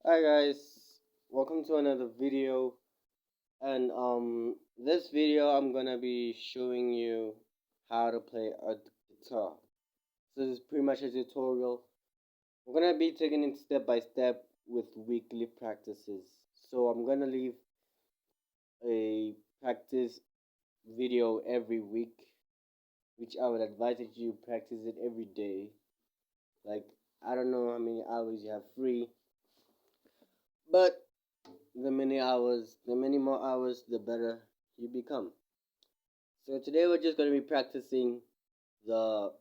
Hi guys, welcome to another video. And this video I'm gonna be showing you how to play a guitar. So this is pretty much a tutorial. We're gonna be taking it step by step with weekly practices. So I'm gonna leave a practice video every week, which I would advise that you practice it every day. Like I don't know how many hours you have free, but the many more hours, the better you become. So today we're just going to be practicing the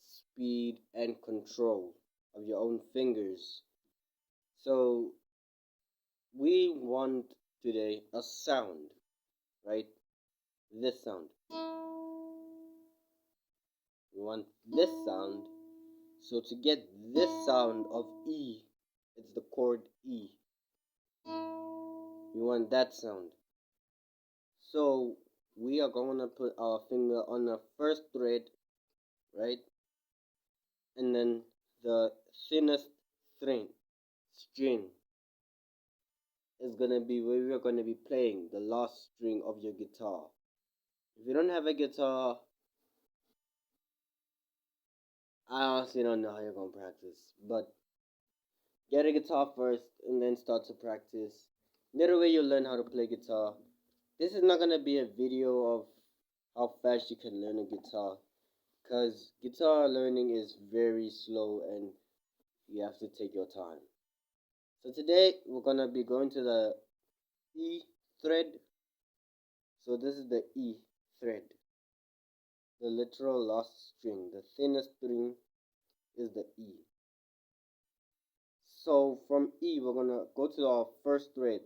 speed and control of your own fingers. So we want today a sound, right? This sound. We want this sound. So to get this sound of E, it's the chord E. We want that sound. So we are going to put our finger on the first fret, right? And then the thinnest string is gonna be where we're gonna be playing the last string of your guitar. If you don't have a guitar, I honestly don't know how you're gonna practice. But get a guitar first and then start to practice. Little way you learn how to play guitar. This is not gonna be a video of how fast you can learn a guitar, because guitar learning is very slow and you have to take your time. So today we're gonna be going to the E thread. So this is the E thread, the literal last string. The thinnest string is the E. So from E we're gonna go to our first thread,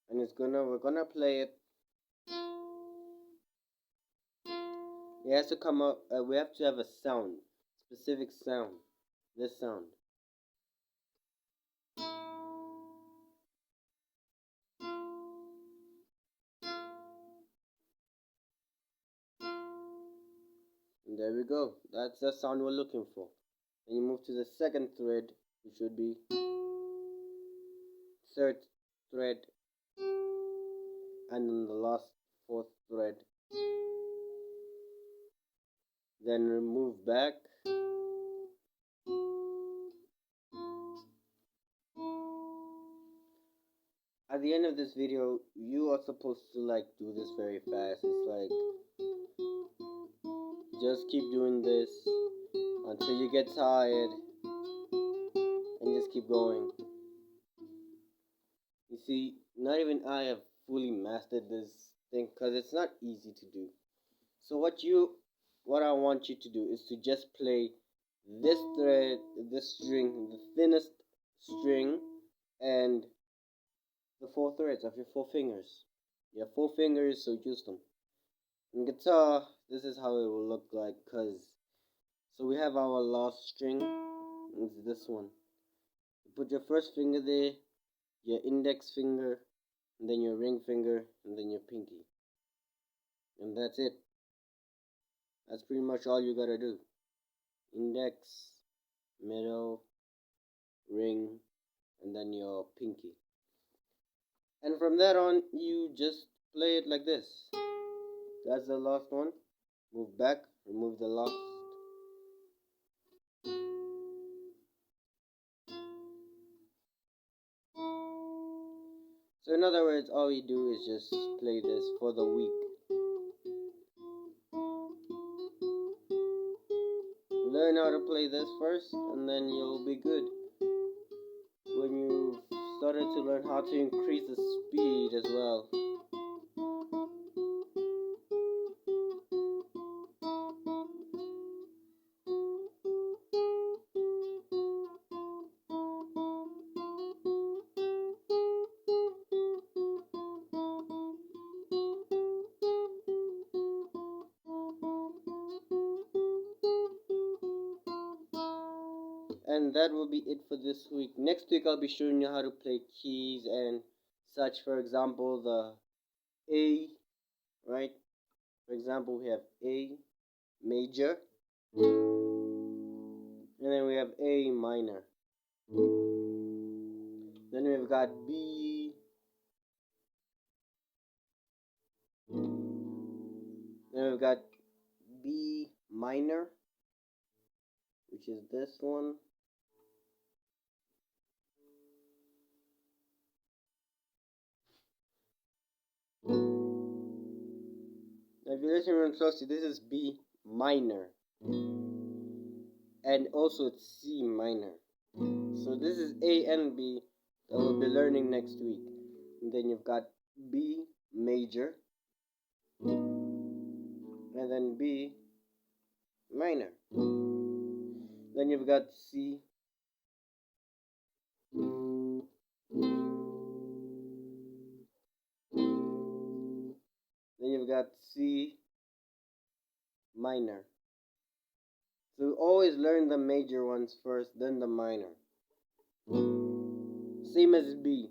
and we're gonna play it. It has to come up. We have to have a sound, specific sound. This sound. And there we go. That's the sound we're looking for. Then you move to the second thread, which should be third thread, and then the last fourth thread. Then move back. At the end of this video, you are supposed to like do this very fast. It's like just keep doing this until you get tired and just keep going. You see, not even I have fully mastered this thing because it's not easy to do. So what I want you to do is to just play this thread, this string, the thinnest string, and the four threads of your four fingers. You have four fingers, so use them. In guitar, this is how it will look like, so we have our last string, it's this one. You put your first finger there, your index finger, and then your ring finger, and then your pinky. And that's it. That's pretty much all you gotta do. Index, middle, ring, and then your pinky. And from that on, you just play it like this. That's the last one. Move back, remove the last. So in other words, all you do is just play this for the week. Learn how to play this first, and then you'll be good. When you started to learn how to increase the speed as well. And that will be it for this week. Next week I'll be showing you how to play keys and such. For example, the A, right? For example, we have A major, and then we have A minor. Then we've got B. Then we've got B minor, which is this one. Now if you listen real closely, this is B minor. And also it's C minor. So this is A and B that we'll be learning next week. And then you've got B major. And then B minor. Then you've got C. Then you've got C minor. So always learn the major ones first, then the minor. Same as B.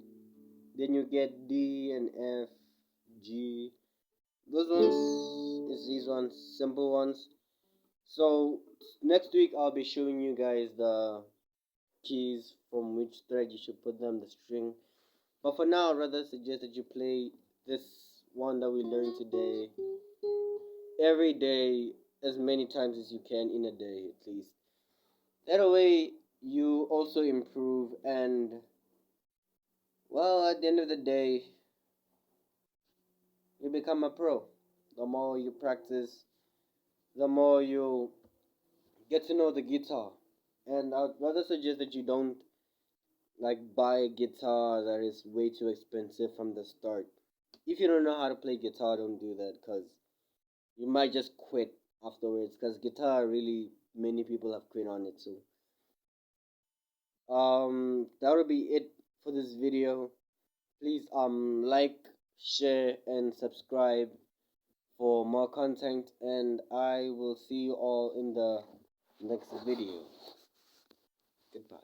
Then you get D and F, G. Those ones is these ones, simple ones. So next week I'll be showing you guys the keys from which thread you should put them, the string. But for now, I'd rather suggest that you play this one that we learned today every day, as many times as you can in a day at least. That way you also improve, and well, at the end of the day you become a pro. The more you practice, the more you get to know the guitar. And I'd rather suggest that you don't like buy a guitar that is way too expensive from the start. If you don't know how to play guitar, don't do that, because you might just quit afterwards, because guitar really many people have quit on it. So that would be it for this video. Please like, share and subscribe for more content, and I will see you all in the next video. Goodbye.